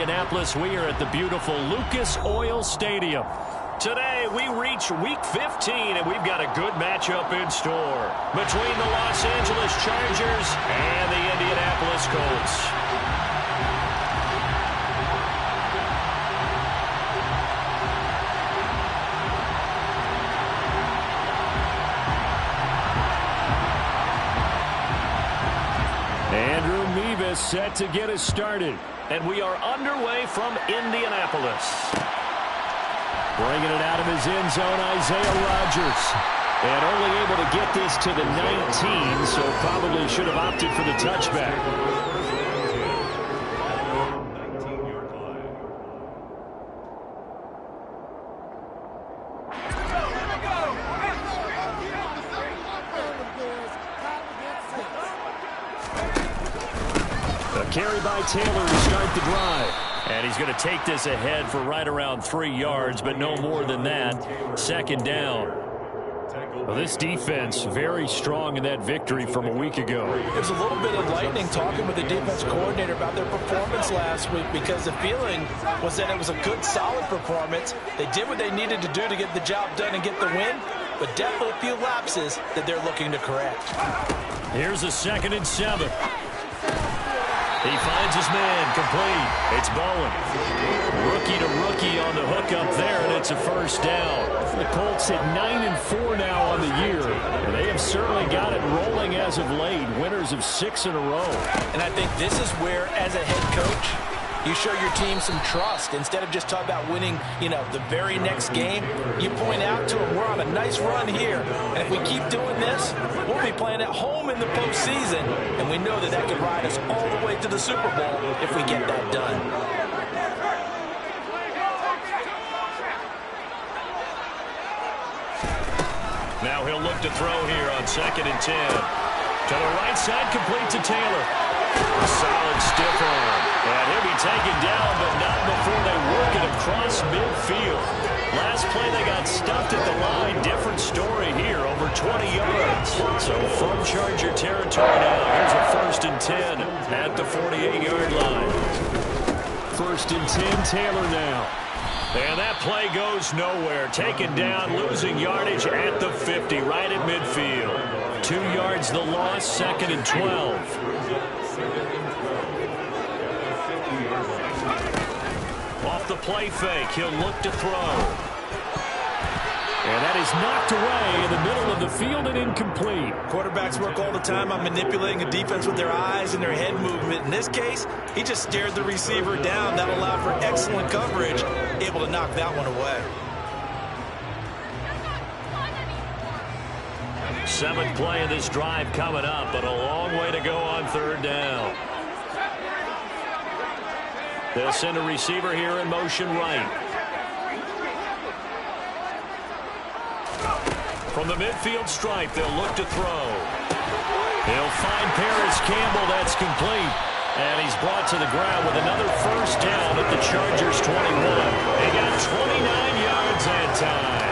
Indianapolis. We are at the beautiful Lucas Oil Stadium. Today, we reach Week 15, and we've got a good matchup in store between the Los Angeles Chargers and the Indianapolis Colts. Andrew Mevis set to get us started. And we are underway from Indianapolis. Bringing it out of his end zone, Isaiah Rodgers. And only able to get this to the 19, so probably should have opted for the touchback. A carry by Taylor to start the drive. And he's going to take this ahead for right around 3 yards, but no more than that. Second down. Well, this defense very strong in that victory from a week ago. There's a little bit of lightning talking with the defense coordinator about their performance last week, because the feeling was that it was a good, solid performance. They did what they needed to do to get the job done and get the win, but definitely a few lapses that they're looking to correct. Here's a 2nd and 7. He finds his man, complete. It's Bowen. Rookie to rookie on the hook up there, and it's a first down. The Colts at 9-4 now on the year, and they have certainly got it rolling as of late. Winners of 6 in a row. And I think this is where, as a head coach, you show your team some trust. Instead of just talking about winning, the very next game, you point out to them, we're on a nice run here. And if we keep doing this, we'll be playing at home in the postseason. And we know that could ride us all the way to the Super Bowl if we get that done. Now he'll look to throw here on 2nd and 10. To the right side, complete to Taylor. A solid stiff arm. And he'll be taken down, but not before they work it across midfield. Last play, they got stuffed at the line. Different story here, over 20 yards. So from Charger territory now, here's a 1st and 10 at the 48-yard line. 1st and 10, Taylor now. And that play goes nowhere. Taken down, losing yardage at the 50, right at midfield. 2 yards the loss, 2nd and 12. Off the play fake, he'll look to throw. And that is knocked away in the middle of the field and incomplete. Quarterbacks work all the time on manipulating a defense with their eyes and their head movement. In this case, he just stared the receiver down. That allowed for excellent coverage, able to knock that one away. 7th play of this drive coming up, but a long way to go on 3rd down. They'll send a receiver here in motion right. From the midfield stripe, they'll look to throw. He'll find Paris Campbell. That's complete. And he's brought to the ground with another first down at the Chargers 21. They got 29 yards that time.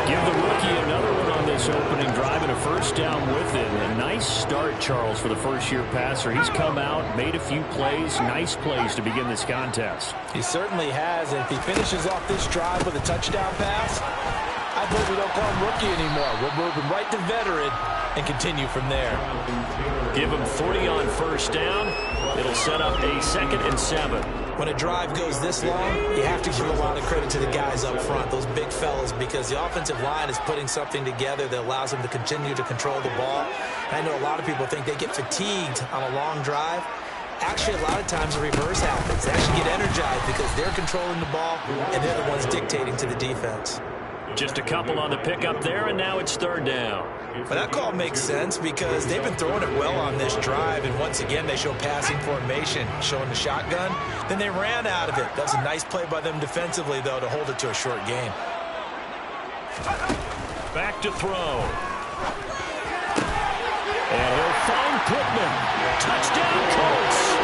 Give the rookie another one on this opening drive and a first down with it. A nice start, Charles, for the first-year passer. He's come out, made a few plays, nice plays to begin this contest. He certainly has, and if he finishes off this drive with a touchdown pass, I hope we don't call him rookie anymore. We'll move him right to veteran and continue from there. Give him 3 on first down. It'll set up a 2nd and 7. When a drive goes this long, you have to give a lot of credit to the guys up front, those big fellas, because the offensive line is putting something together that allows them to continue to control the ball. And I know a lot of people think they get fatigued on a long drive. Actually, a lot of times the reverse happens. They actually get energized because they're controlling the ball and they're the ones dictating to the defense. Just a couple on the pickup there, and now it's 3rd down. But that call makes sense because they've been throwing it well on this drive, and once again they show passing formation, showing the shotgun. Then they ran out of it. That was a nice play by them defensively, though, to hold it to a short gain. Back to throw. And he'll find Pittman. Touchdown, Colts.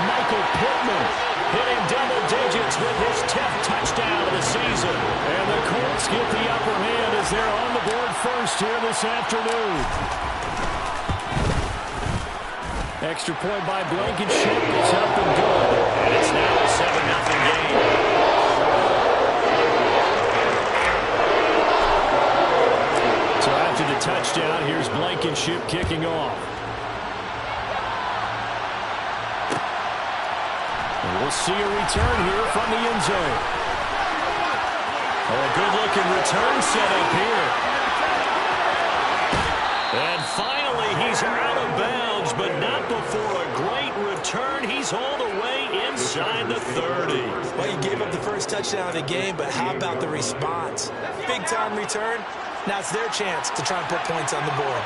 Michael Pittman hitting double digits with his 10th touchdown of the season. And the Colts get the upper hand as they're on the board first here this afternoon. Extra point by Blankenship is up and good. kicking off. And we'll see a return here from the end zone. Oh, a good-looking return set up here. And finally, he's out of bounds, but not before a great return. He's all the way inside the 30. Well, he gave up the first touchdown of the game, but how about the response? Big-time return. Now it's their chance to try and put points on the board.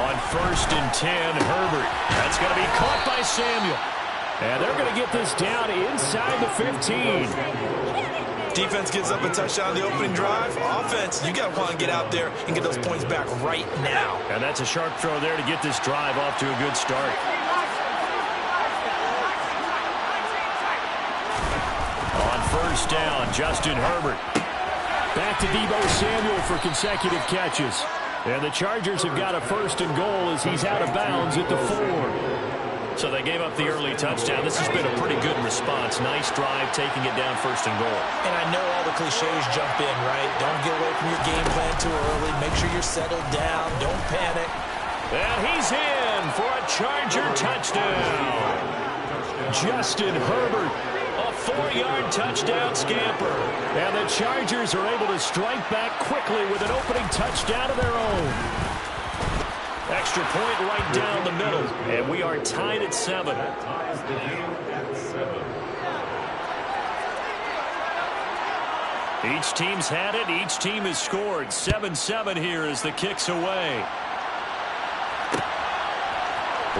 On 1st and 10, Herbert. That's going to be caught by Samuel. And they're going to get this down inside the 15. Defense gives up a touchdown on the opening drive. Offense, you got to want to get out there and get those points back right now. And that's a sharp throw there to get this drive off to a good start. On 1st down, Justin Herbert. Back to Deebo Samuel for consecutive catches. And the Chargers have got a 1st and goal as he's out of bounds at the 4. So they gave up the early touchdown. This has been a pretty good response. Nice drive, taking it down 1st and goal. And I know all the cliches jump in, right? Don't get away from your game plan too early. Make sure you're settled down. Don't panic. And he's in for a Charger touchdown. Justin Herbert, a 4-yard touchdown scamper. And the Chargers are able to strike back quickly with an opening touchdown of their own. Extra point right down the middle, and we are tied at 7. Each team's had it. Each team has scored. 7-7 here as the kick's away.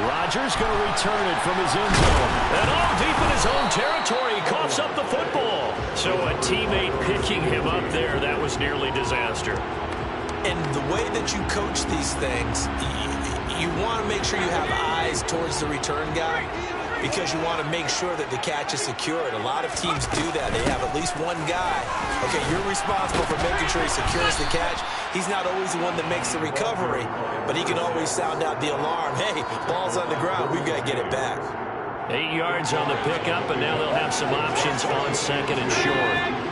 Rodgers going to return it from his end zone. And all deep in his own territory, he coughs up the football. So a teammate picking him up there, that was nearly disaster. And the way that you coach these things, you want to make sure you have eyes towards the return guy because you want to make sure that the catch is secured. A lot of teams do that. They have at least one guy. Okay, you're responsible for making sure he secures the catch. He's not always the one that makes the recovery, but he can always sound out the alarm. Hey, ball's on the ground. We've got to get it back. 8 yards on the pickup, and now they'll have some options on 2nd and short.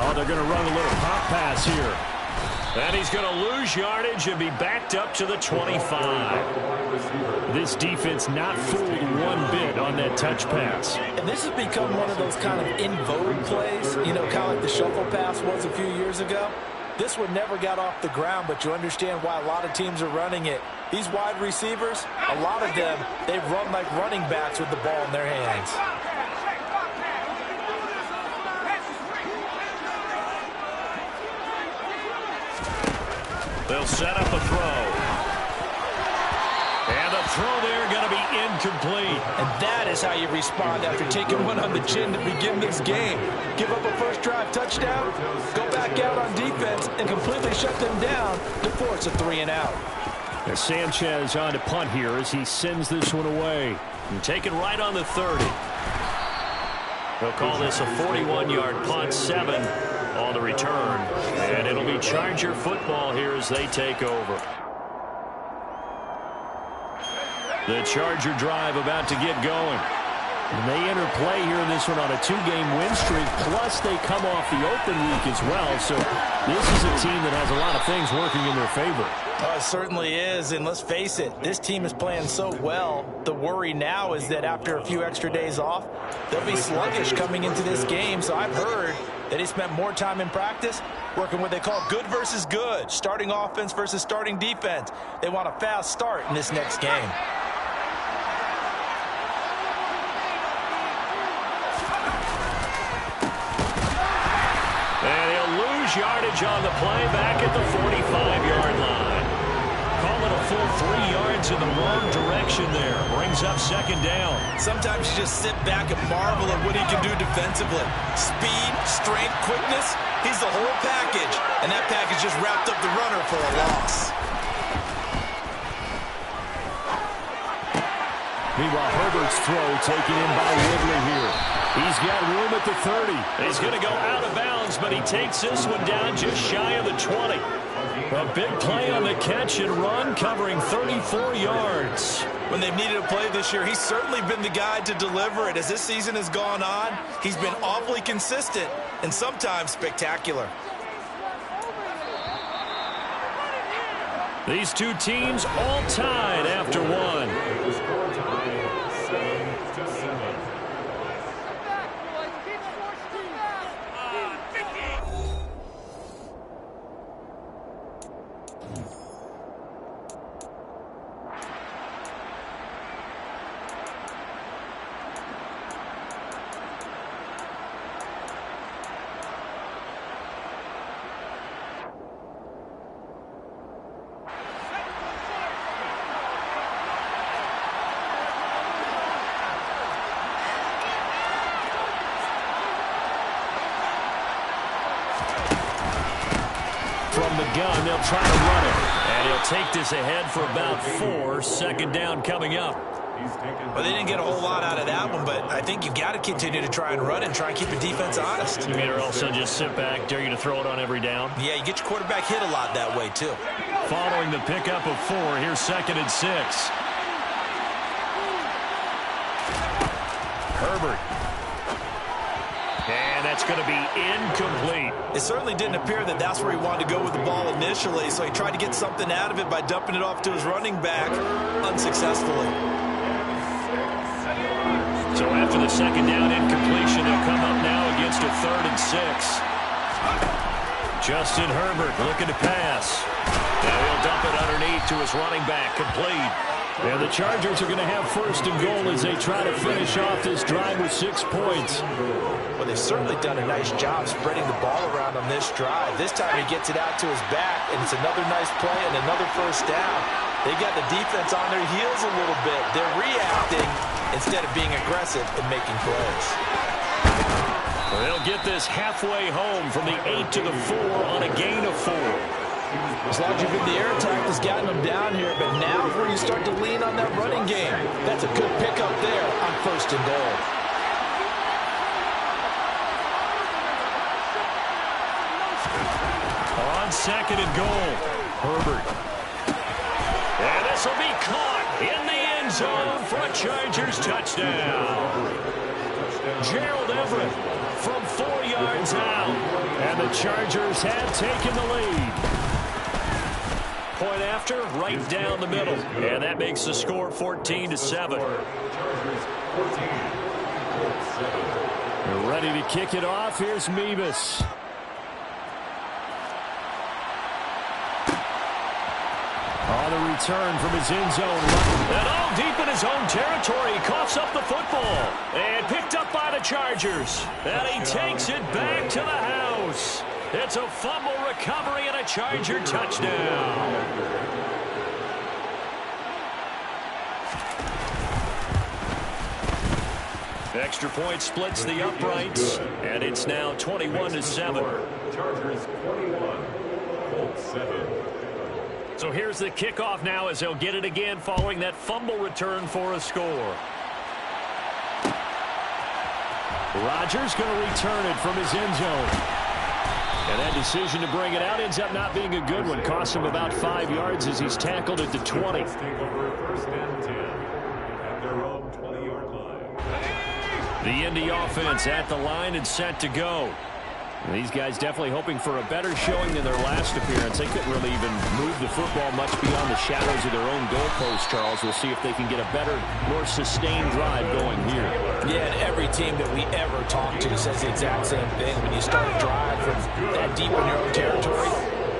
Oh, they're going to run a little pop pass here. And he's going to lose yardage and be backed up to the 25. This defense not fooled one bit on that touch pass. And this has become one of those kind of in vogue plays, you know, kind of like the shuffle pass was a few years ago. This one never got off the ground, but you understand why a lot of teams are running it. These wide receivers, a lot of them, they run like running backs with the ball in their hands. They'll set up a throw. And the throw there going to be incomplete. And that is how you respond after taking one on the chin to begin this game. Give up a first drive touchdown, go back out on defense, and completely shut them down to force a 3-and-out. As Sanchez on to punt here as he sends this one away. And taken right on the 30. They'll call this a 41-yard punt, 7 on the return. And it'll be Charger football here as they take over. The Charger drive about to get going. And they enter play here in this one on a 2-game win streak, plus they come off the open week as well. So this is a team that has a lot of things working in their favor. Oh, it certainly is, and let's face it, this team is playing so well. The worry now is that after a few extra days off, they'll be sluggish coming into this game. So I've heard that he spent more time in practice working what they call good versus good, starting offense versus starting defense. They want a fast start in this next game. And he'll lose yardage on the play back at the 45-yard line. Call it a full 3 yards in the wrong direction there. Brings up 2nd down. Sometimes you just sit back and marvel at what he can do defensively. Speed, strength, quickness, he's the whole package. And that package just wrapped up the runner for a loss. Meanwhile, Herbert's throw taken in by Ridley here. He's got room at the 30. He's going to go out of bounds, but he takes this one down just shy of the 20. A big play on the catch and run, covering 34 yards. When they've needed a play this year, he's certainly been the guy to deliver it. As this season has gone on, he's been awfully consistent and sometimes spectacular. These two teams all tied after one. From the gun, they'll try to run it. And he'll take this ahead for about 4. Second down coming up. Well, they didn't get a whole lot out of that one, but I think you've got to continue to try and run and try and keep the defense honest. You mean, or else they'll just sit back, dare you to throw it on every down? Yeah, you get your quarterback hit a lot that way, too. Following the pickup of 4, here's 2nd and 6. Herbert. And that's going to be incomplete. It certainly didn't appear that that's where he wanted to go with the ball initially, so he tried to get something out of it by dumping it off to his running back unsuccessfully. So after the second down incompletion, they'll come up now against a 3rd and 6. Justin Herbert looking to pass. Now he'll dump it underneath to his running back, complete. And the Chargers are going to have 1st and goal as they try to finish off this drive with 6 points. Well, they've certainly done a nice job spreading the ball around on this drive. This time he gets it out to his back, and it's another nice play and another 1st down. They've got the defense on their heels a little bit. They're reacting instead of being aggressive and making plays. They'll get this halfway home from the 8 to the 4 on a gain of 4. As long as you've been the air attack that's gotten them down here, but now is where you start to lean on that running game. That's a good pickup there on 1st and goal. On 2nd and goal, Herbert. And this will be caught in the end zone for a Chargers touchdown. Gerald Everett from 4 yards out. And the Chargers have taken the lead. Point after, right down the middle. And that makes the score 14-7. They're ready to kick it off. Here's Mevis. On the return from his end zone. And all deep in his own territory. He coughs up the football. And picked up by the Chargers. And he takes it back to the house. It's a fumble recovery and a Charger touchdown. Extra point splits the uprights, and it's now 21-7. Chargers 21, Colts 7. So here's the kickoff now as they'll get it again following that fumble return for a score. Rodgers going to return it from his end zone. And that decision to bring it out ends up not being a good one. Costs him about 5 yards as he's tackled at the 20. The Indy offense at the line and set to go. And these guys definitely hoping for a better showing than their last appearance. They couldn't really even move the football much beyond the shadows of their own goalpost, Charles. We'll see if they can get a better, more sustained drive going here. Yeah, and every team that we ever talk to says the exact same thing. When you start a drive from that deep in your own territory,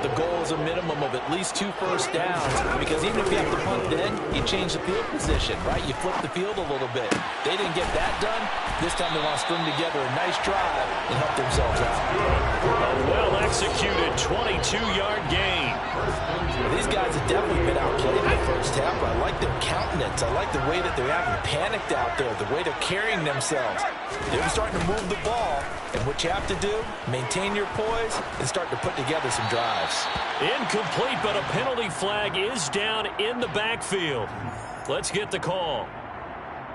the goal is a minimum of at least 2 first downs, because even if you have to punt then, you change the field position, right? You flip the field a little bit. They didn't get that done. This time they want to string together a nice drive and help themselves out. A well-executed 22-yard gain. These guys have definitely been outplayed in the first half. I like their countenance. I like the way that they're having panicked out there, the way they're carrying themselves. They're starting to move the ball, and what you have to do, maintain your poise and start to put together some drives. Incomplete, but a penalty flag is down in the backfield. Let's get the call.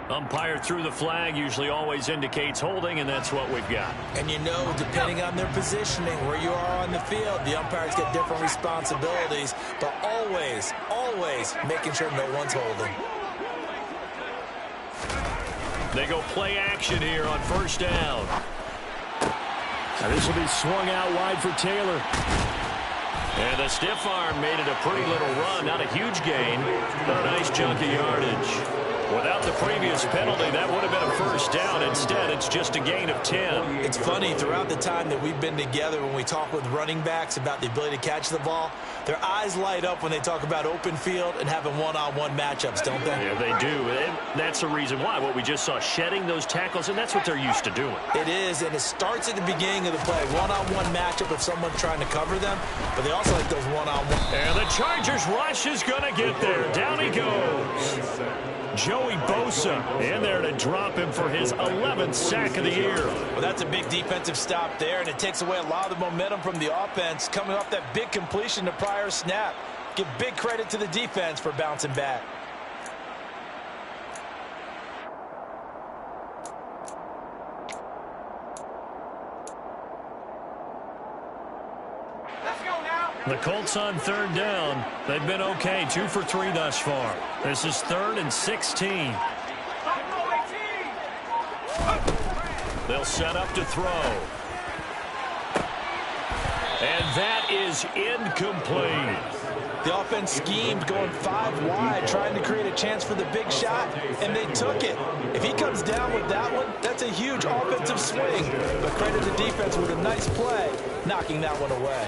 Umpire threw the flag, usually always indicates holding, and that's what we've got. And you know, depending on their positioning, where you are on the field, the umpires get different responsibilities, but always, always making sure no one's holding. They go play action here on first down. Now this will be swung out wide for Taylor. And the stiff arm made it a pretty little run. Not a huge gain, but a nice chunk of yardage. Without the previous penalty, that would have been a first down. Instead, it's just a gain of 10. It's funny, throughout the time that we've been together, when we talk with running backs about the ability to catch the ball, their eyes light up when they talk about open field and having one-on-one matchups, don't they? Yeah, they do. And that's the reason why. What we just saw, shedding those tackles, and that's what they're used to doing. It is, and it starts at the beginning of the play. One-on-one matchup if someone's trying to cover them, but they also like those one-on-one. And the Chargers rush is going to get there. Down he goes. Joey Bosa in there to drop him for his 11th sack of the year. Well, that's a big defensive stop there, and it takes away a lot of the momentum from the offense coming off that big completion the prior snap. Give big credit to the defense for bouncing back. The Colts on third down. They've been okay, 2 for 3 thus far. This is 3rd and 16. They'll set up to throw. And that is incomplete. The offense schemed going 5 wide, trying to create a chance for the big shot, and they took it. If he comes down with that one, that's a huge offensive swing. But credit the defense with a nice play, knocking that one away.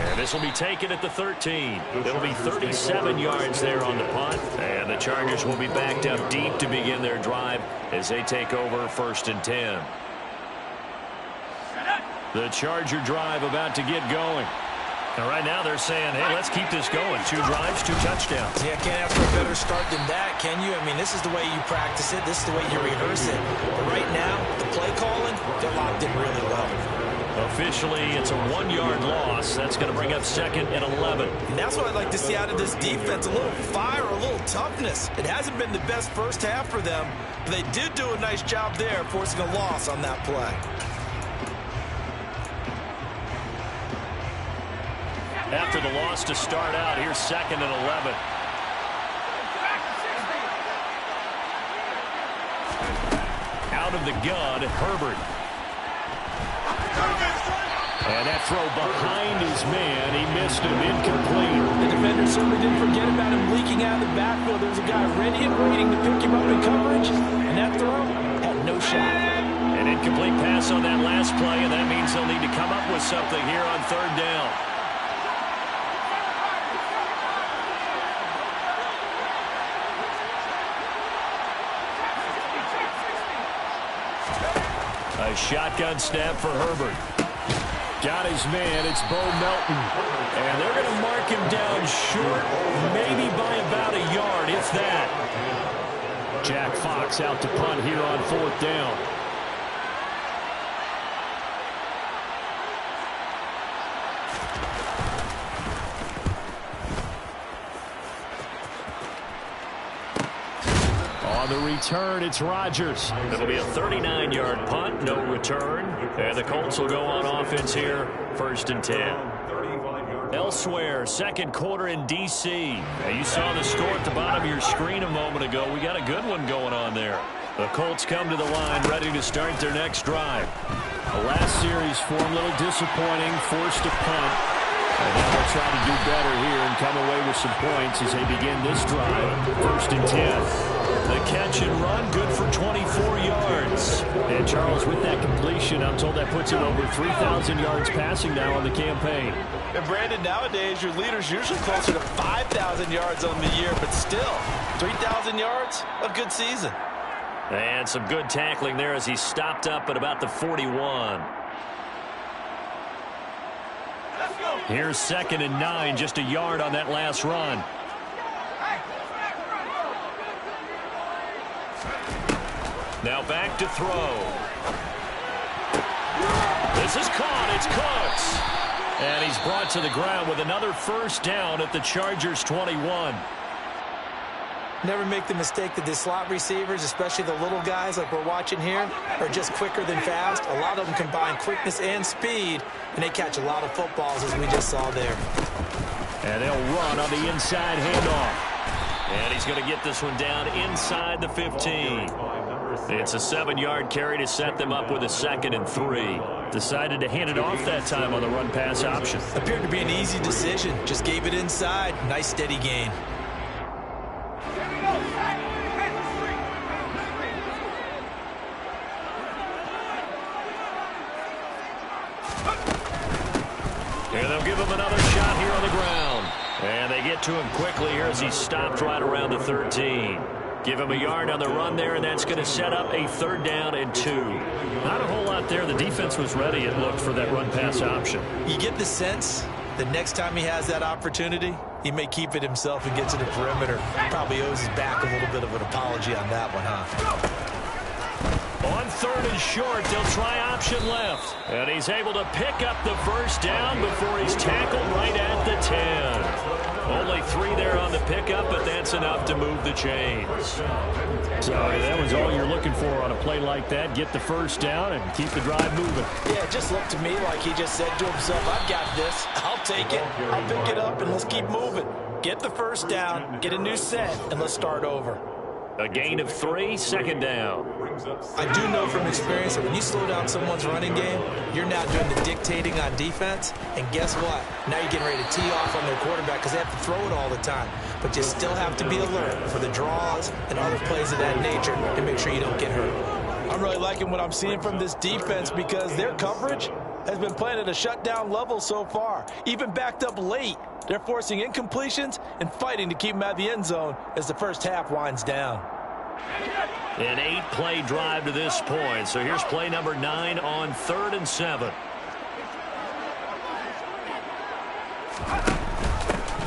And this will be taken at the 13. It'll be 37 yards there on the punt. And the Chargers will be backed up deep to begin their drive as they take over 1st and 10. The Charger drive about to get going. And right now they're saying, hey, let's keep this going. 2 drives, 2 touchdowns. Yeah, can't ask for a better start than that, can you? I mean, this is the way you practice it. This is the way you rehearse it. But right now, the play calling, they're locked in really well. Officially, it's a 1-yard loss. That's going to bring up 2nd and 11. And that's what I'd like to see out of this defense, a little fire, a little toughness. It hasn't been the best first half for them, but they did do a nice job there, forcing a loss on that play. After the loss to start out, here's 2nd and 11. Out of the gun, Herbert. And that throw behind his man. He missed him, incomplete. The defender certainly didn't forget about him leaking out of the backfield. There was a guy ready and waiting to pick him up in coverage, and that throw had no shot. An incomplete pass on that last play, and that means they'll need to come up with something here on 3rd down. A shotgun snap for Herbert. Got his man. It's Bo Melton. And they're going to mark him down short, maybe by about a yard, if that. Jack Fox out to punt here on 4th down. On the return, it's Rodgers. It'll be a 39-yard punt, no return. And the Colts will go on offense here, 1st and 10. Elsewhere, 2nd quarter in D.C. Now, you saw the score at the bottom of your screen a moment ago. We got a good one going on there. The Colts come to the line, ready to start their next drive. The last series for them, a little disappointing, forced to punt. And now they'll try to do better here and come away with some points as they begin this drive. 1st and 10. The catch and run, good for 24 yards. And Charles, with that completion, I'm told that puts him over 3,000 yards passing now on the campaign. And Brandon, nowadays your leader's usually closer to 5,000 yards on the year, but still, 3,000 yards, a good season. And some good tackling there as he stopped up at about the 41. Here's 2nd and 9, just a yard on that last run. Now back to throw. This is caught. It's Cooks. And he's brought to the ground with another 1st down at the Chargers 21. Never make the mistake that the slot receivers, especially the little guys like we're watching here, are just quicker than fast. A lot of them combine quickness and speed, and they catch a lot of footballs, as we just saw there. And they'll run on the inside handoff. And he's going to get this one down inside the 15. It's a 7-yard carry to set them up with a 2nd and 3. Decided to hand it off that time on the run-pass option. Appeared to be an easy decision. Just gave it inside. Nice steady gain. And they'll give him another shot here on the ground. And they get to him quickly here as he stopped right around the 13. Give him a yard on the run there, and that's going to set up a 3rd down and 2. Not a whole lot there. The defense was ready, it looked, for that run-pass option. You get the sense that next time he has that opportunity, he may keep it himself and get to the perimeter. Probably owes his back a little bit of an apology on that one, huh? On 3rd and short, they'll try option left. And he's able to pick up the 1st down before he's tackled right at the 10. Only 3 there on the pickup, but that's enough to move the chains. So that was all you're looking for on a play like that. Get the 1st down and keep the drive moving. Yeah, it just looked to me like he just said to himself, I've got this. I'll take it. I'll pick it up, and let's keep moving. Get the 1st down, get a new set, and let's start over. A gain of 3, 2nd down. I do know from experience that when you slow down someone's running game, you're now doing the dictating on defense. And guess what? Now you're getting ready to tee off on their quarterback because they have to throw it all the time. But you still have to be alert for the draws and other plays of that nature to make sure you don't get hurt. I'm really liking what I'm seeing from this defense because their coverage has been playing at a shutdown level so far. Even backed up late, they're forcing incompletions and fighting to keep them out of the end zone as the first half winds down. An 8-play drive to this point. So here's play number 9 on 3rd and 7.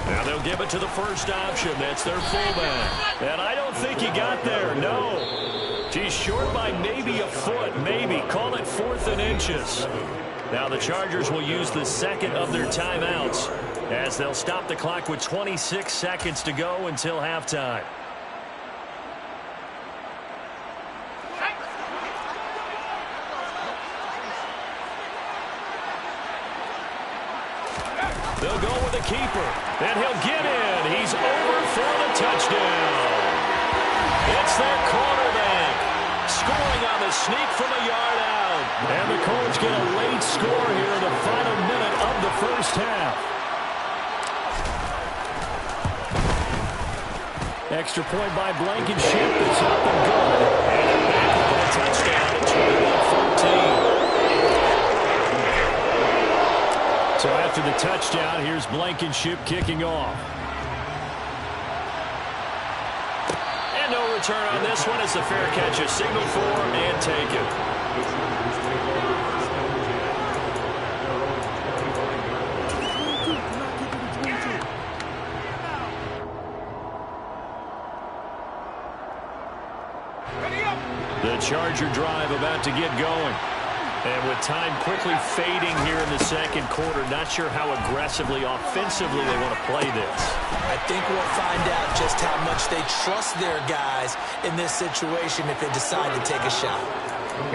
Now they'll give it to the 1st option. That's their fullback. And I don't think he got there. No. He's short by maybe a foot. Maybe. Call it 4th and inches. Now the Chargers will use the 2nd of their timeouts as they'll stop the clock with 26 seconds to go until halftime. They'll go with the keeper, and he'll get in. He's over for the touchdown. It's their quarterback scoring on the sneak from a yard out. And the Colts get a late score here in the final minute of the first half. Extra point by Blankenship. It's up and good. And they're back with a touchdown at 21-14. So after the touchdown, here's Blankenship kicking off. And no return on this one as the fair catch is signaled for and taken. The Charger drive about to get going. And with time quickly fading here in the 2nd quarter, not sure how aggressively, offensively they want to play this. I think we'll find out just how much they trust their guys in this situation if they decide to take a shot.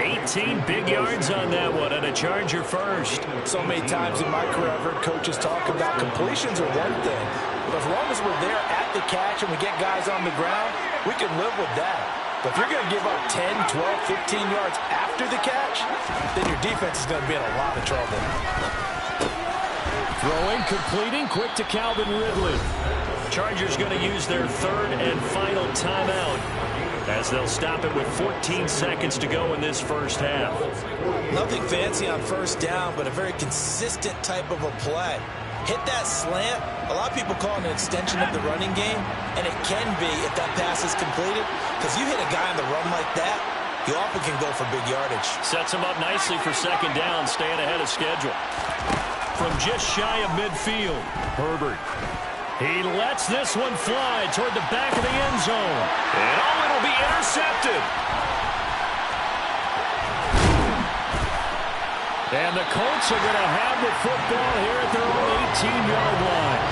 18 big yards on that one, and a Charger first. So many times in my career, I've heard coaches talk about completions are one thing. But as long as we're there at the catch and we get guys on the ground, we can live with that. But if you're going to give up 10, 12, 15 yards after the catch, then your defense is going to be in a lot of trouble. Throwing, completing, quick to Calvin Ridley. Chargers going to use their 3rd and final timeout as they'll stop it with 14 seconds to go in this first half. Nothing fancy on 1st down, but a very consistent type of a play. Hit that slant. A lot of people call it an extension of the running game, and it can be if that pass is completed, because you hit a guy on the run like that, you often can go for big yardage. Sets him up nicely for 2nd down, staying ahead of schedule. From just shy of midfield, Herbert. He lets this one fly toward the back of the end zone. And it'll be intercepted. And the Colts are going to have the football here at their own 18-yard line.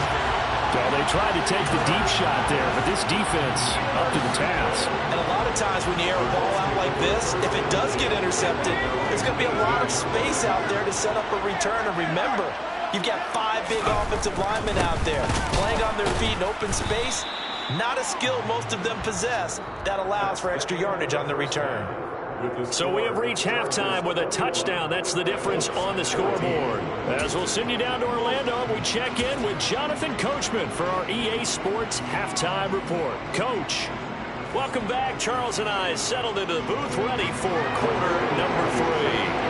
So they tried to take the deep shot there, but this defense up to the task. And a lot of times when you air a ball out like this, if it does get intercepted, there's going to be a lot of space out there to set up a return. And remember, you've got 5 big offensive linemen out there playing on their feet in open space. Not a skill most of them possess. That allows for extra yardage on the return. So we have reached halftime with a touchdown. That's the difference on the scoreboard. As we'll send you down to Orlando, we check in with Jonathan Coachman for our EA Sports Halftime Report. Coach, welcome back. Charles and I settled into the booth, ready for quarter number 3.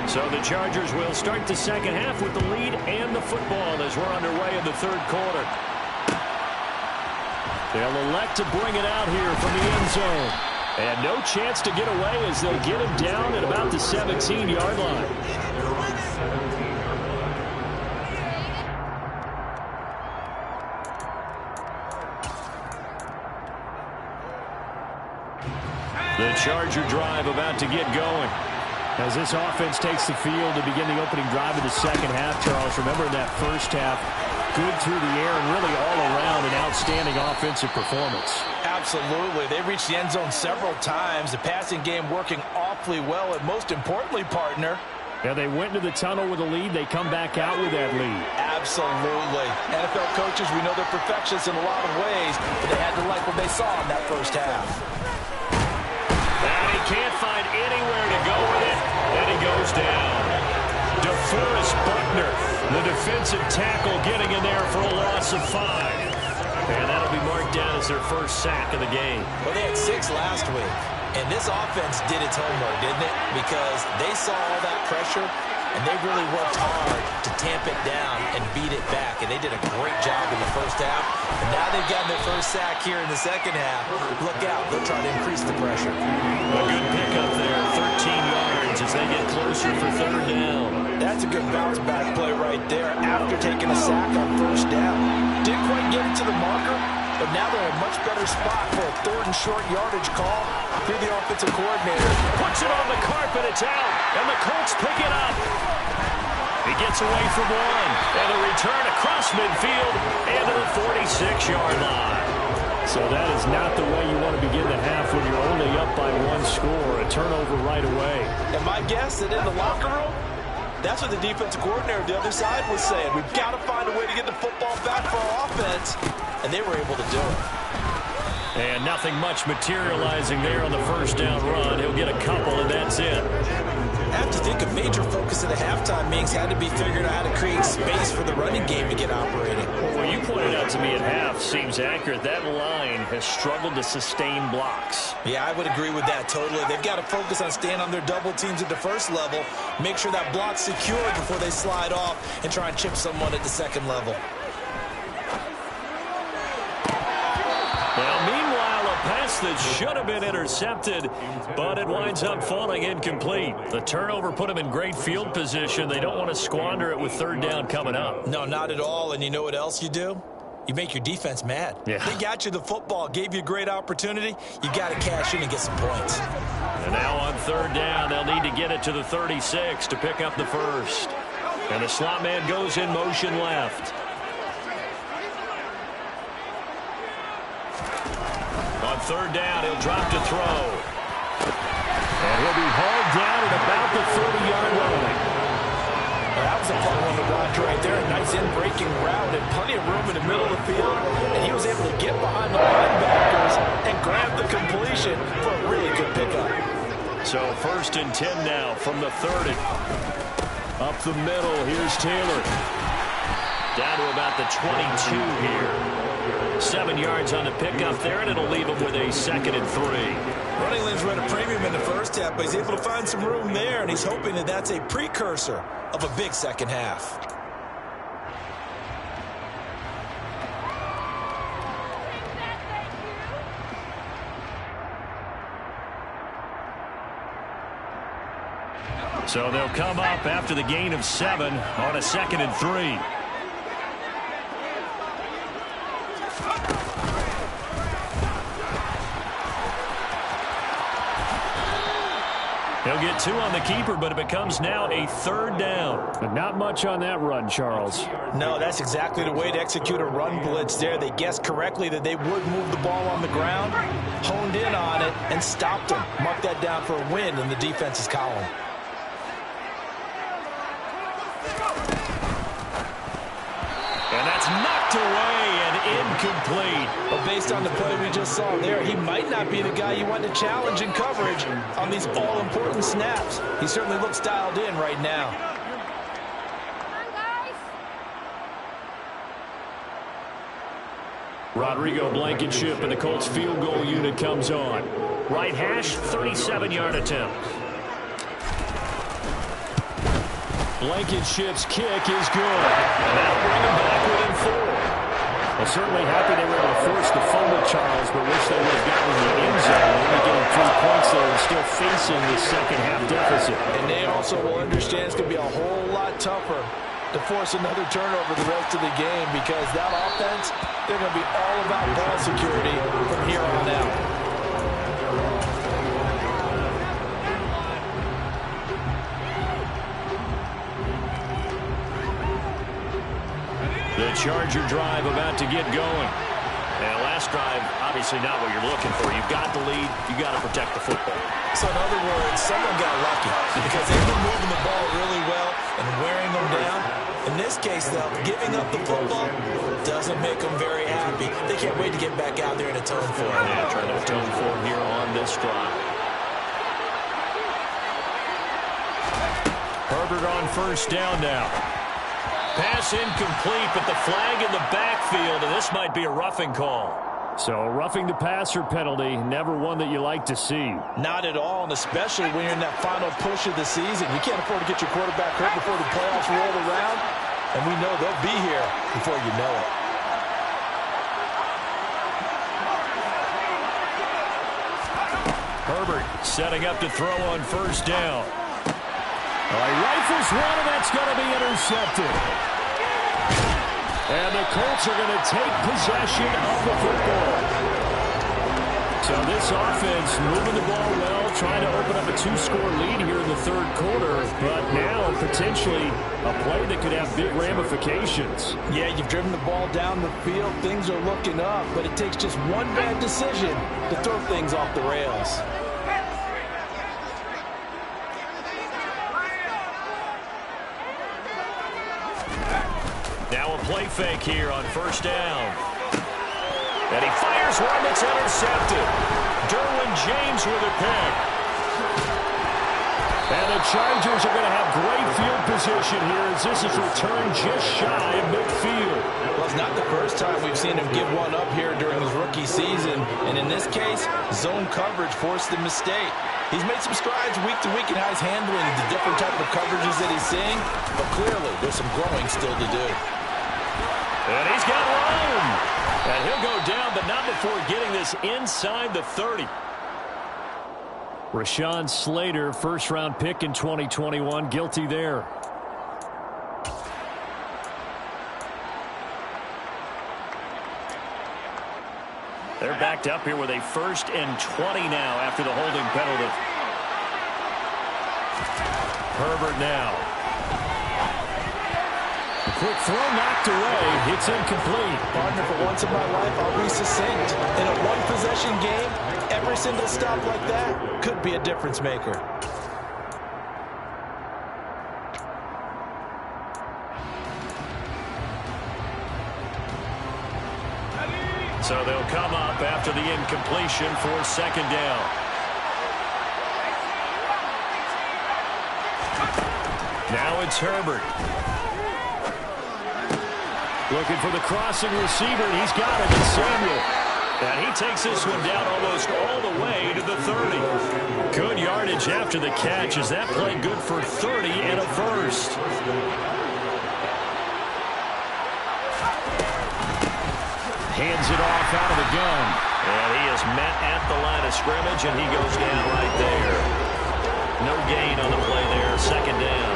So the Chargers will start the second half with the lead and the football as we're underway in the third quarter. They'll elect to bring it out here from the end zone. And no chance to get away as they'll get him down at about the 17-yard line. The Charger drive about to get going. As this offense takes the field to begin the opening drive of the second half, Charles, remember in that first half, good through the air and really all around an outstanding offensive performance. Absolutely. They reached the end zone several times. The passing game working awfully well, and most importantly, partner. Yeah, they went into the tunnel with a lead. They come back out with that lead. Absolutely. NFL coaches, we know they're perfectionists in a lot of ways, but they had to like what they saw in that first half. And he can't find anywhere to go with it, and he goes down. DeForest Buckner, the defensive tackle, getting in there for a loss of 5. And that'll be marked down as their first sack of the game. Well, they had 6 last week, and this offense did its homework, didn't it? Because they saw all that pressure, and they really worked hard to tamp it down and beat it back. And they did a great job in the first half. And now they've gotten their first sack here in the second half. Look out. They'll try to increase the pressure. A good pickup there, 13 yards as they get closer for third down. That's a good bounce-back play right there after taking a sack on first down. Didn't quite get it to the marker, but now they're in a much better spot for a third and short yardage call through the offensive coordinator. Puts it on the carpet, it's out, and the Colts pick it up. He gets away from one, and a return across midfield and to the 46-yard line. So that is not the way you want to begin the half when you're only up by 1 score. A turnover right away. And my guess that in the locker room, that's what the defensive coordinator on the other side was saying. We've got to find a way to get the football back for our offense, and they were able to do it. And nothing much materializing there on the first down run. He'll get a couple, and that's it. I have to think a major focus of the halftime meetings had to be figuring out how to create space for the running game to get operating. Well, you pointed out to me at half seems accurate. That line has struggled to sustain blocks. Yeah, I would agree with that totally. They've got to focus on staying on their double teams at the first level, make sure that block's secured before they slide off and try and chip someone at the second level. Well, meanwhile, a pass that should have been intercepted, but it winds up falling incomplete. The turnover put them in great field position. They don't want to squander it with third down coming up. No, not at all. And you know what else you do? You make your defense mad. Yeah. They got you the football, gave you a great opportunity. You got to cash in and get some points. And now on third down, they'll need to get it to the 36 to pick up the first. And the slot man goes in motion left. On third down, he'll drop to throw. And he'll be hauled down at about the 30-yard line. Well, that was a fun one to watch right there. A nice in-breaking route and plenty of room in the middle of the field. And he was able to get behind the linebackers and grab the completion for a really good pickup. So 1st and 10 now from the 30. Up the middle, here's Taylor. Down to about the 22 here. 7 yards on the pickup there, and it'll leave him with a 2nd and 3. Running lanes were at a premium in the first half, but he's able to find some room there, and he's hoping that that's a precursor of a big second half. So they'll come up after the gain of 7 on a 2nd and 3. He'll get 2 on the keeper, but it becomes now a 3rd down. But not much on that run, Charles. No, that's exactly the way to execute a run blitz there. They guessed correctly that they would move the ball on the ground, honed in on it, and stopped them. Mark that down for a win in the defense's column. And that's knocked away and incomplete. But based on the play we just saw there, he might not be the guy you want to challenge in coverage on these all-important snaps. He certainly looks dialed in right now. Rodrigo Blankenship and the Colts field goal unit comes on. Right hash, 37-yard attempt. Blankenship's kick is good. And that'll bring him back within 4. Well, certainly happy they were able to force the fumble, Charles, but wish they would have gotten the end zone. Only getting 3 points there and still facing the second-half deficit. And they also will understand it's going to be a whole lot tougher to force another turnover the rest of the game because that offense, they're going to be all about ball security from here on out. The Charger drive about to get going. And last drive, obviously not what you're looking for. You've got the lead. You've got to protect the football. So in other words, someone got lucky because they've been moving the ball really well and wearing them down. In this case, though, giving up the football doesn't make them very happy. They can't wait to get back out there and atone for it. Yeah, trying to atone for him here on this drive. Herbert on 1st down now. Pass incomplete, but the flag in the backfield, and this might be a roughing call. So roughing the passer penalty, never one that you like to see. Not at all, and especially when you're in that final push of the season. You can't afford to get your quarterback hurt before the playoffs roll around, and we know they'll be here before you know it. Herbert setting up to throw on 1st down. He rifles one, and that's going to be intercepted. And the Colts are going to take possession of the football. So this offense moving the ball well, trying to open up a 2-score lead here in the 3rd quarter, but now potentially a play that could have big ramifications. Yeah, you've driven the ball down the field. Things are looking up, but it takes just one bad decision to throw things off the rails. Now a play fake here on 1st down. And he fires one that's intercepted. Derwin James with a pick. And the Chargers are going to have great field position here as this is returned just shy of midfield. Well, it's not the first time we've seen him give one up here during his rookie season. And in this case, zone coverage forced the mistake. He's made some strides week to week in how he's handling the different type of coverages that he's seeing. But clearly, there's some growing still to do. And he's got room. And he'll go down, but not before getting this inside the 30. Rashawn Slater, 1st-round pick in 2021, guilty there. They're backed up here with a 1st and 20 now after the holding penalty. Herbert now. A quick throw knocked away. It's incomplete. Partner, for once in my life, I'll be succinct. In a one-possession game, every single stop like that could be a difference maker. So they'll come up after the incompletion for 2nd down. Now it's Herbert. Looking for the crossing receiver, and he's got it. It's Samuel. And he takes this one down almost all the way to the 30. Good yardage after the catch as that play good for 30 and a 1st. Hands it off out of the gun. And he is met at the line of scrimmage, and he goes down right there. No gain on the play there, 2nd down.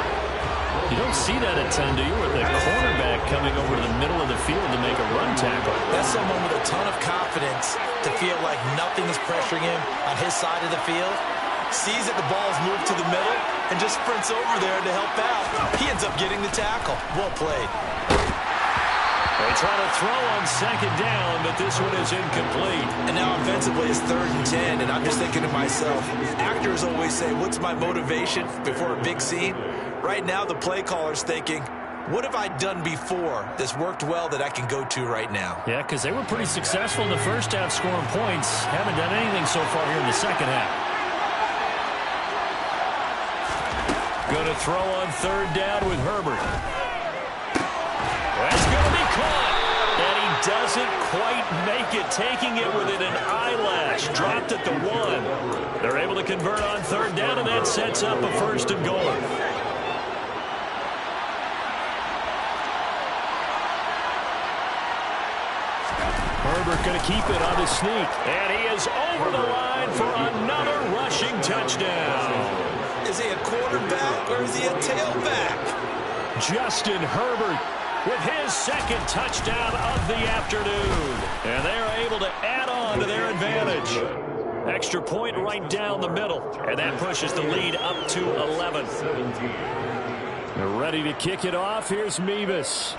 You don't see that a ton, do you, with the cornerback coming over to the middle of the field to make a run tackle? That's someone with a ton of confidence to feel like nothing is pressuring him on his side of the field. sees that the ball's moved to the middle, and just sprints over there to help out. He ends up getting the tackle. Well played. They try to throw on second down, but this one is incomplete. And now offensively it's 3rd and 10, and I'm just thinking to myself, actors always say, what's my motivation before a big scene? Right now the play caller's thinking, what have I done before that's worked well that I can go to right now? Yeah, because they were pretty successful in the first half scoring points. Haven't done anything so far here in the second half. Going to throw on 3rd down with Herbert. That's going to be caught. And he doesn't quite make it, taking it within an eyelash. Dropped at the 1. They're able to convert on 3rd down, and that sets up a 1st and goal. Herbert going to keep it on the sneak. And he is over the line for another rushing touchdown. Is he a quarterback or is he a tailback? Justin Herbert with his 2nd touchdown of the afternoon. And they're able to add on to their advantage. Extra point right down the middle. And that pushes the lead up to 11. They're ready to kick it off. Here's Mevis.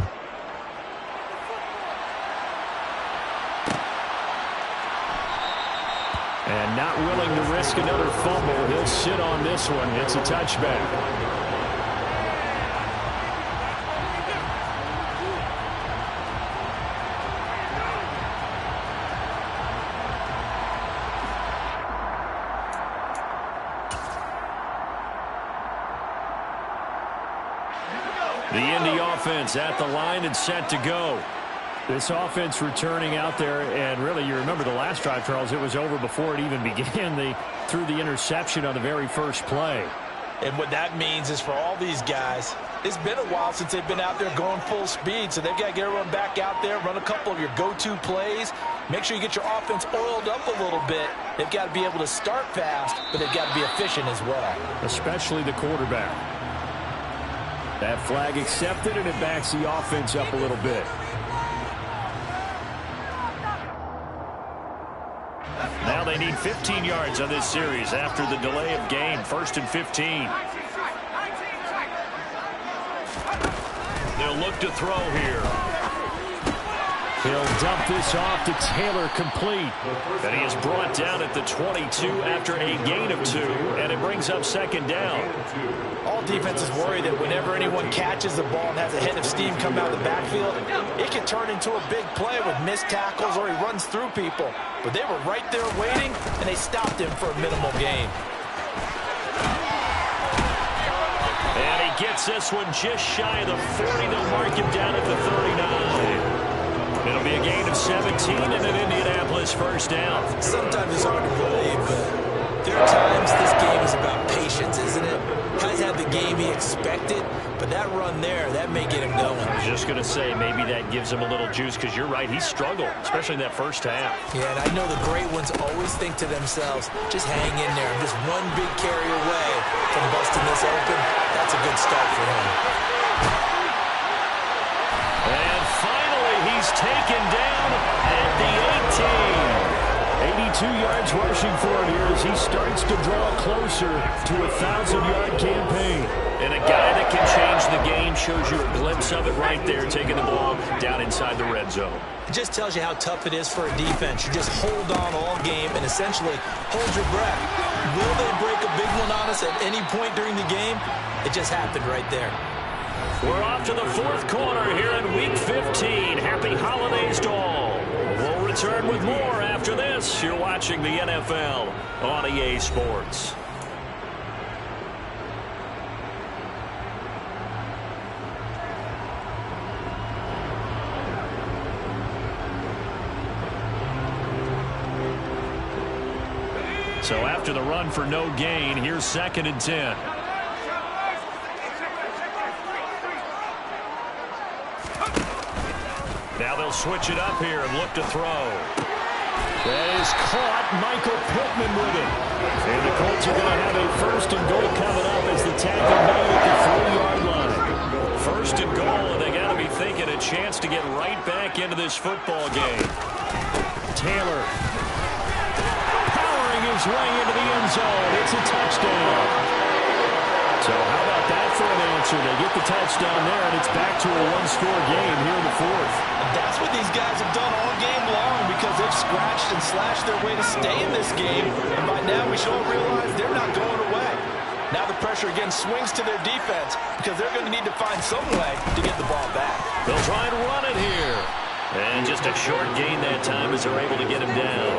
And not willing to risk another fumble. He'll sit on this one. It's a touchback. The Indy offense at the line and set to go. This offense returning out there, and really, you remember the last drive, Charles, it was over before it even began. They threw the interception on the very first play. And what that means is for all these guys, it's been a while since they've been out there going full speed, so they've got to get everyone back out there, run a couple of your go-to plays, make sure you get your offense oiled up a little bit. They've got to be able to start fast, but they've got to be efficient as well. Especially the quarterback. That flag accepted, and it backs the offense up a little bit. Now they need 15 yards on this series after the delay of game. 1st and 15. They'll look to throw here. He'll dump this off to Taylor, complete. And he is brought down at the 22 after a gain of 2, and it brings up 2nd down. All defenses worry that whenever anyone catches the ball and has a head of steam come out of the backfield, it can turn into a big play with missed tackles or he runs through people. But they were right there waiting, and they stopped him for a minimal gain. And he gets this one just shy of the 40. They'll mark him down at the 39. It'll be a gain of 17 and an Indianapolis 1st down. Sometimes it's hard to believe, but there are times this game is about patience, isn't it? Guys had the game he expected, but that run there, that may get him going. I was just going to say, maybe that gives him a little juice, because you're right, he struggled, especially in that first half. Yeah, and I know the great ones always think to themselves, just hang in there. I'm just one big carry away from busting this open. That's a good start for him. And finally, he's taken down at the 18. 82 yards rushing for it here as he starts to draw closer to a 1,000-yard campaign. And a guy that can change the game, shows you a glimpse of it right there, taking the ball down inside the red zone. It just tells you how tough it is for a defense. You just hold on all game and essentially hold your breath. Will they break a big one on us at any point during the game? It just happened right there. We're off to the 4th quarter here in Week 15. Happy holidays to all. We'll return with more after this. You're watching the NFL on EA Sports. So after the run for no gain, here's 2nd and 10. Now they'll switch it up here and look to throw. That is caught. Michael Pittman with it. And the Colts are going to have a 1st and goal coming up as the tackle made at the 3-yard line. 1st and goal, and they got to be thinking a chance to get right back into this football game. Taylor powering his way into the end zone. It's a touchdown. So how about that for an answer? They get the touchdown there, and it's back to a one-score game here in the fourth. And that's what these guys have done all game long because they've scratched and slashed their way to stay in this game. And by now we should all realize they're not going away. Now the pressure again swings to their defense because they're going to need to find some way to get the ball back. They'll try and run it here. And just a short gain that time as they're able to get him down.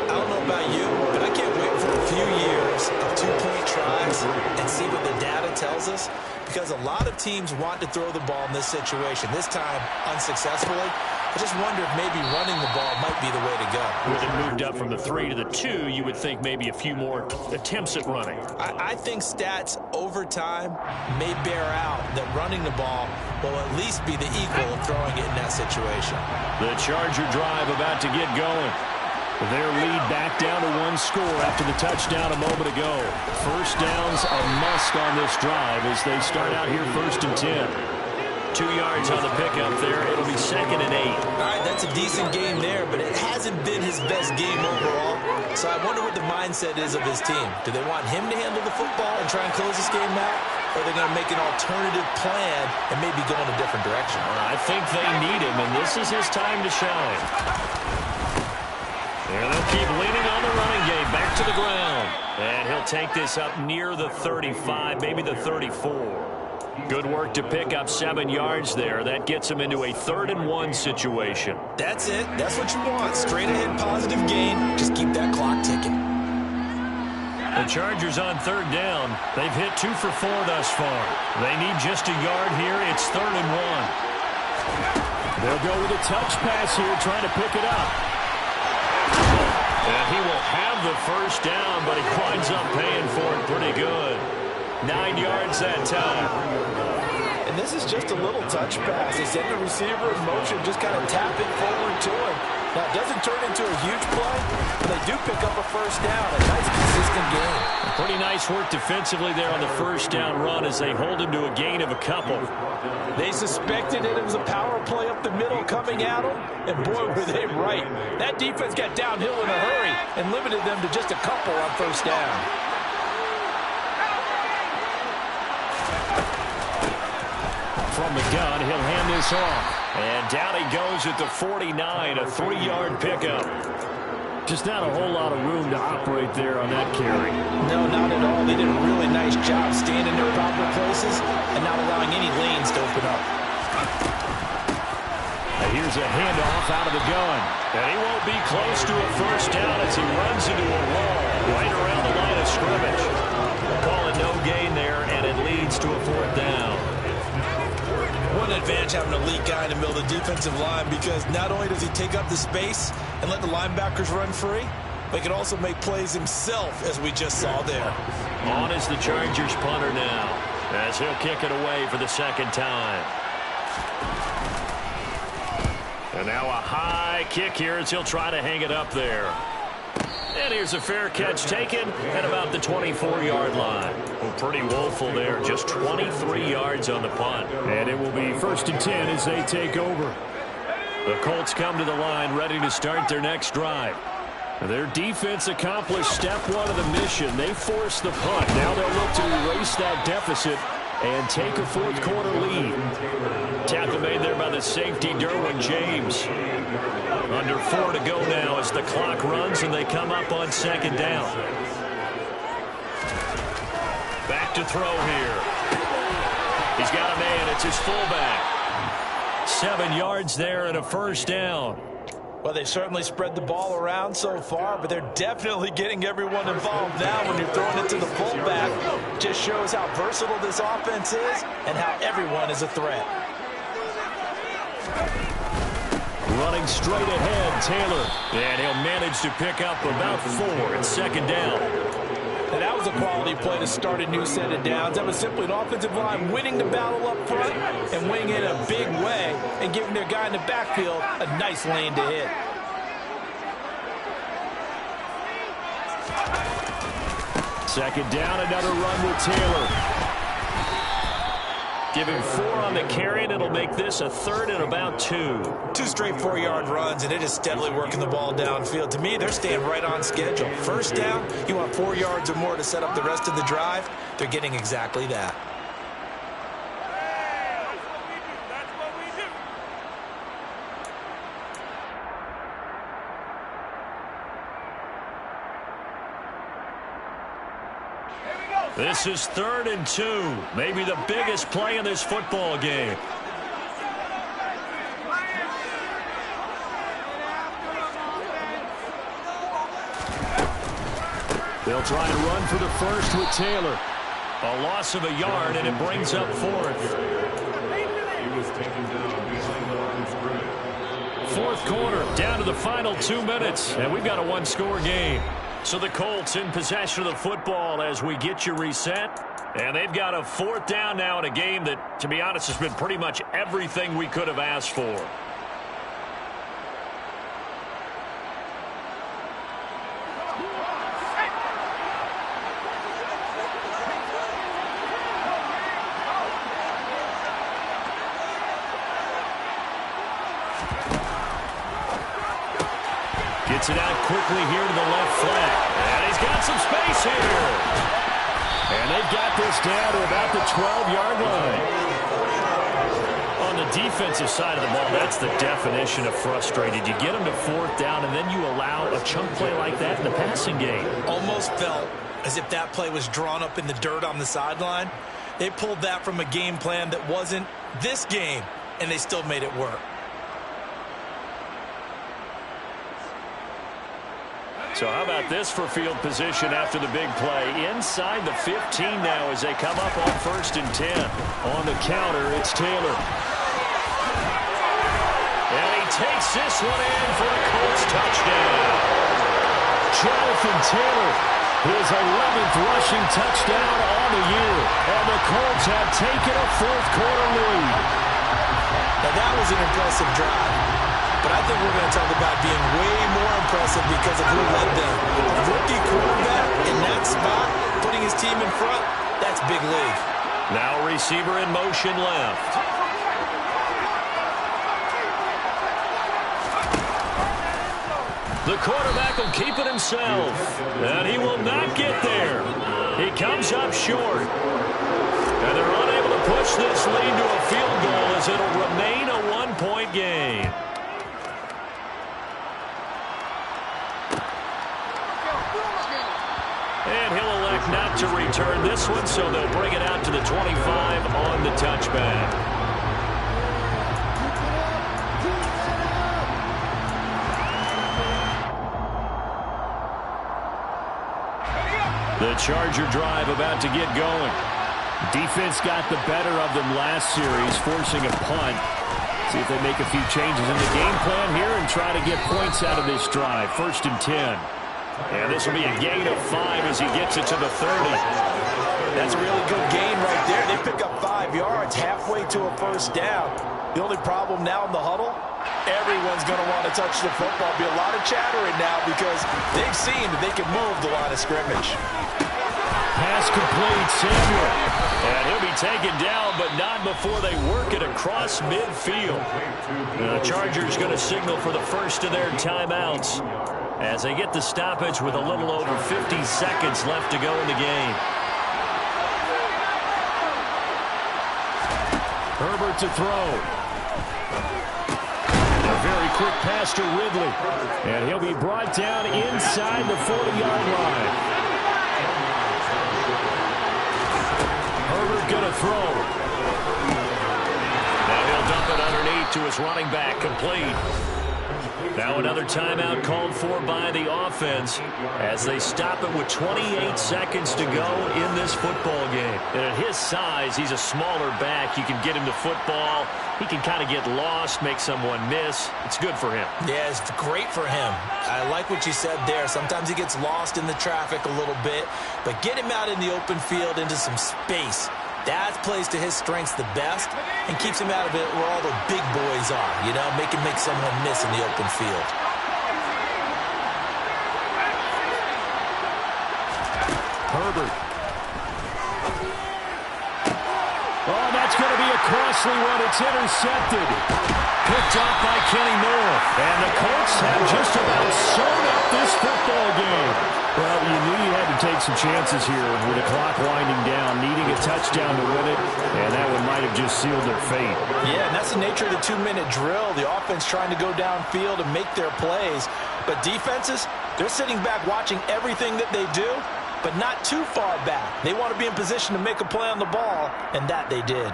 I don't know about you, but I can't wait for a few years of two-point tries and see what the data tells us, because a lot of teams want to throw the ball in this situation, this time unsuccessfully. I just wonder if maybe running the ball might be the way to go. With it moved up from the 3 to the 2, you would think maybe a few more attempts at running. I think stats over time may bear out that running the ball will at least be the equal of throwing it in that situation. The Charger drive about to get going. Their lead back down to one score after the touchdown a moment ago. First down's a must on this drive as they start out here 1st and 10. 2 yards on the pickup there. It'll be 2nd and 8. All right, that's a decent game there, but it hasn't been his best game overall. So I wonder what the mindset is of his team. Do they want him to handle the football and try and close this game out? Or are they going to make an alternative plan and maybe go in a different direction? I think they need him, and this is his time to shine. And they'll keep leaning on the running game. Back to the ground. And he'll take this up near the 35, maybe the 34. Good work to pick up 7 yards there. That gets him into a 3rd and 1 situation. That's it. That's what you want. Straight ahead positive gain. Just keep that clock ticking. The Chargers on 3rd down. They've hit 2 for 4 thus far. They need just a yard here. It's 3rd and 1. They'll go with a touch pass here, trying to pick it up. And he will have the first down, but he winds up paying for it pretty good. 9 yards that time. And this is just a little touch pass. They send the receiver in motion, just kind of tap it forward to him. Now, it doesn't turn into a huge play, but they do pick up a first down. A nice, consistent game. Pretty nice work defensively there on the first down run as they hold him to a gain of a couple. They suspected it was a power play up the middle coming at them, and boy, were they right. That defense got downhill in a hurry and limited them to just a couple on first down. From the gun, he'll hand this off. And down he goes at the 49, a 3-yard pickup. Just not a whole lot of room to operate there on that carry. No, not at all. They did a really nice job staying in their proper places and not allowing any lanes to open up. Here's a handoff out of the gun. And he won't be close to a first down as he runs into a wall right around the line of scrimmage. Calling no gain there, and it leads to a 4th down. What an advantage having an elite guy in the middle of the defensive line, because not only does he take up the space and let the linebackers run free, but he can also make plays himself, as we just saw there. On is the Chargers punter now, as he'll kick it away for the 2nd time. And now a high kick here as he'll try to hang it up there. And here's a fair catch taken at about the 24-yard line. Well, pretty woeful there. Just 23 yards on the punt. And it will be 1st and 10 as they take over. The Colts come to the line ready to start their next drive. Their defense accomplished step 1 of the mission. They forced the punt. Now they'll look to erase that deficit and take a 4th quarter lead. Tackle made there by the safety, Derwin James. Under 4 to go now as the clock runs and they come up on 2nd down. Back to throw here. He's got a man. It's his fullback. 7 yards there and a first down. Well, they certainly spread the ball around so far, but they're definitely getting everyone involved now when you're throwing it to the fullback. Just shows how versatile this offense is and how everyone is a threat. Running straight ahead, Taylor. And he'll manage to pick up about 4 at 2nd down. And that was a quality play to start a new set of downs. That was simply an offensive line winning the battle up front and winning it in a big way and giving their guy in the backfield a nice lane to hit. Second down, another run with Taylor. Give him 4 on the carry, and it'll make this a 3rd and about 2. 2 straight 4-yard runs, and it is steadily working the ball downfield. To me, they're staying right on schedule. First down, you want 4 yards or more to set up the rest of the drive. They're getting exactly that. This is 3rd and 2. Maybe the biggest play in this football game. They'll try and run for the first with Taylor. A loss of a yard, and it brings up 4th. 4th quarter, down to the final 2 minutes, and we've got a 1-score game. So the Colts in possession of the football as we get you reset. And they've got a 4th down now in a game that, to be honest, has been pretty much everything we could have asked for. Gets it out quickly here to the left flank. And he's got some space here. And they've got this down to about the 12-yard line. On the defensive side of the ball, that's the definition of frustrated. You get them to 4th down, and then you allow a chunk play like that in the passing game. Almost felt as if that play was drawn up in the dirt on the sideline. They pulled that from a game plan that wasn't this game, and they still made it work. So how about this for field position after the big play? Inside the 15 now as they come up on 1st and 10. On the counter, it's Taylor. And he takes this one in for the Colts touchdown. Jonathan Taylor, his 11th rushing touchdown on the year. And the Colts have taken a 4th quarter lead. Now that was an impressive drive. But I think we're going to talk about being way more impressive because of who led them. A rookie quarterback in that spot, putting his team in front, that's big league. Now receiver in motion left. The quarterback will keep it himself. And he will not get there. He comes up short. And they're unable to push this lead to a field goal as it'll remain a 1-point game. And he'll elect not to return this one, so they'll bring it out to the 25 on the touchback. The Charger drive about to get going. Defense got the better of them last series, forcing a punt. See if they make a few changes in the game plan here and try to get points out of this drive. 1st and 10. And this will be a gain of 5 as he gets it to the 30. That's a really good gain right there. They pick up 5 yards halfway to a 1st down. The only problem now in the huddle, everyone's going to want to touch the football. Be a lot of chattering now because they've seen that they can move the line of scrimmage. Pass complete, Samuel. And he'll be taken down, but not before they work it across midfield. The Chargers going to signal for the first of their timeouts as they get the stoppage with a little over 50 seconds left to go in the game. Herbert to throw. A very quick pass to Ridley. And he'll be brought down inside the 40-yard line. Herbert going to throw. Now he'll dump it underneath to his running back, complete. Now another timeout called for by the offense as they stop it with 28 seconds to go in this football game. And at his size, he's a smaller back. You can get him to football. He can kind of get lost, make someone miss. It's good for him. Yeah, it's great for him. I like what you said there. Sometimes he gets lost in the traffic a little bit, but get him out in the open field into some space. That plays to his strengths the best and keeps him out of it where all the big boys are, you know, make someone miss in the open field. Herbert. Oh, that's going to be a costly one. It's intercepted. Picked off by Kenny Moore. And the Colts have just about sewn up this football game. Well, you knew you had to take some chances here with the clock winding down, needing a touchdown to win it, and that one might have just sealed their fate. Yeah, and that's the nature of the 2-minute drill. The offense trying to go downfield and make their plays. But defenses, they're sitting back watching everything that they do, but not too far back. They want to be in position to make a play on the ball, and that they did.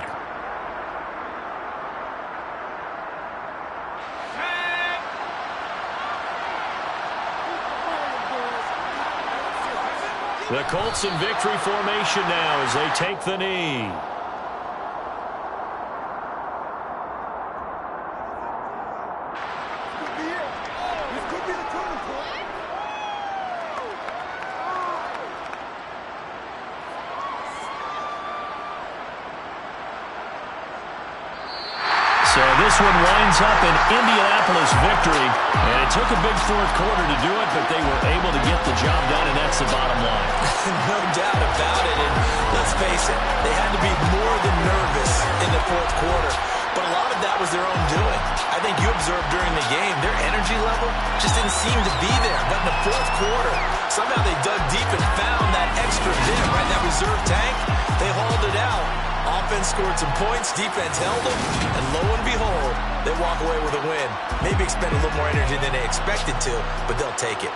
The Colts in victory formation now as they take the knee. So this one winds up an Indianapolis victory, and it took a big fourth quarter to do it, but they were able to get the job done, and that's the bottom line. No doubt about it, and let's face it, they had to be more than nervous in the fourth quarter, but a lot of that was their own doing. I think you observed during the game, their energy level just didn't seem to be there, but in the fourth quarter, somehow they dug deep and found that extra bit, right, that reserve tank. They hauled it out. Offense scored some points, defense held them, and lo and behold, they walk away with a win. Maybe expend a little more energy than they expected to, but they'll take it.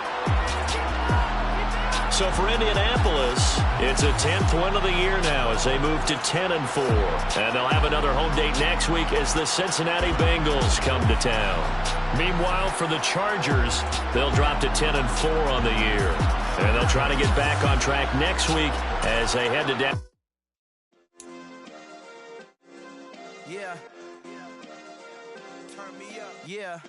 So for Indianapolis, it's a 10th win of the year now as they move to 10-4. And they'll have another home date next week as the Cincinnati Bengals come to town. Meanwhile, for the Chargers, they'll drop to 10-4 on the year. And they'll try to get back on track next week as they head to down. Yeah. Turn me up. Yeah.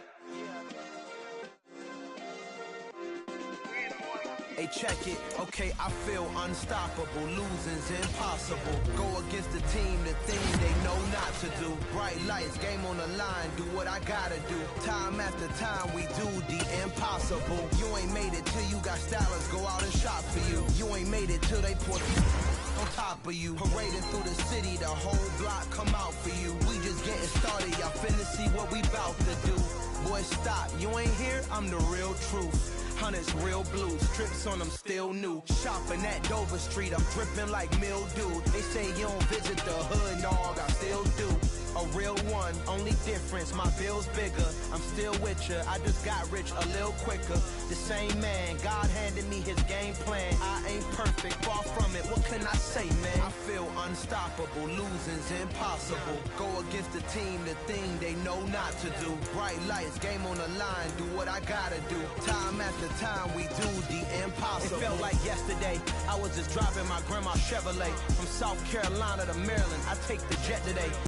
Hey, check it. Okay, I feel unstoppable. Losing's impossible. Go against the team, the things they know not to do. Bright lights, game on the line. Do what I gotta do. Time after time, we do the impossible. You ain't made it till you got stylists go out and shop for you. You ain't made it till they put on top of you. Parading through the city, the whole block come out for you. We just getting started. Y'all finna see what we bout to do. Boy, stop. You ain't here? I'm the real truth. Hunters, real blues, strips on them still new. Shopping at Dover Street, I'm dripping like mildew. They say you don't visit the hood, dog, I still do. A real one, only difference, my bill's bigger. I'm still with ya, I just got rich a little quicker. The same man, God handed me his game plan. I ain't perfect, far from it, what can I say, man? I feel unstoppable, losing's impossible. Go against the team, the thing they know not to do. Bright lights, game on the line, do what I gotta do. Time after time, we do the impossible. It felt like yesterday, I was just driving my grandma's Chevrolet. From South Carolina to Maryland, I take the jet today.